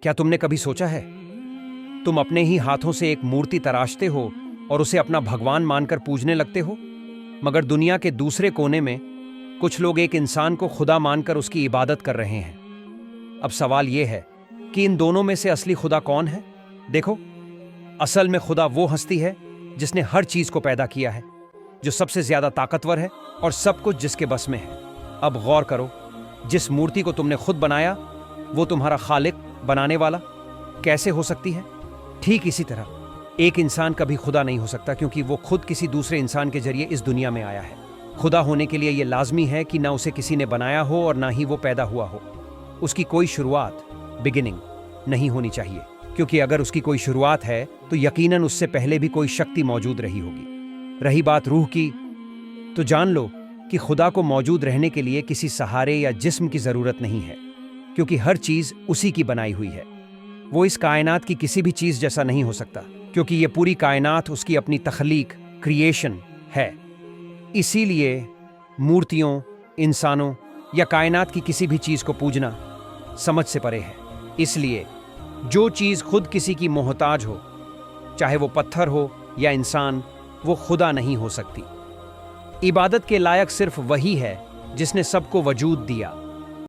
क्या तुमने कभी सोचा है, तुम अपने ही हाथों से एक मूर्ति तराशते हो और उसे अपना भगवान मानकर पूजने लगते हो, मगर दुनिया के दूसरे कोने में कुछ लोग एक इंसान को खुदा मानकर उसकी इबादत कर रहे हैं। अब सवाल यह है कि इन दोनों में से असली खुदा कौन है? देखो, असल में खुदा वो हस्ती है जिसने हर चीज को पैदा किया है, जो सबसे ज्यादा ताकतवर है और सब कुछ जिसके बस में है। अब गौर करो, जिस मूर्ति को तुमने खुद बनाया वो तुम्हारा खालिक, बनाने वाला कैसे हो सकती है? ठीक इसी तरह एक इंसान कभी खुदा नहीं हो सकता, क्योंकि वो खुद किसी दूसरे इंसान के जरिए इस दुनिया में आया है। खुदा होने के लिए यह लाजमी है कि ना उसे किसी ने बनाया हो और ना ही वो पैदा हुआ हो। उसकी कोई शुरुआत, बिगिनिंग नहीं होनी चाहिए, क्योंकि अगर उसकी कोई शुरुआत है तो यकीनन उससे पहले भी कोई शक्ति मौजूद रही होगी। रही बात रूह की, तो जान लो कि खुदा को मौजूद रहने के लिए किसी सहारे या जिस्म की जरूरत नहीं है, क्योंकि हर चीज उसी की बनाई हुई है। वो इस कायनात की किसी भी चीज जैसा नहीं हो सकता, क्योंकि ये पूरी कायनात उसकी अपनी तख्लीक, क्रिएशन है। इसीलिए मूर्तियों, इंसानों या कायनात की किसी भी चीज को पूजना समझ से परे है। इसलिए जो चीज खुद किसी की मोहताज हो, चाहे वो पत्थर हो या इंसान, वो खुदा नहीं हो सकती। इबादत के लायक सिर्फ वही है जिसने सबको वजूद दिया।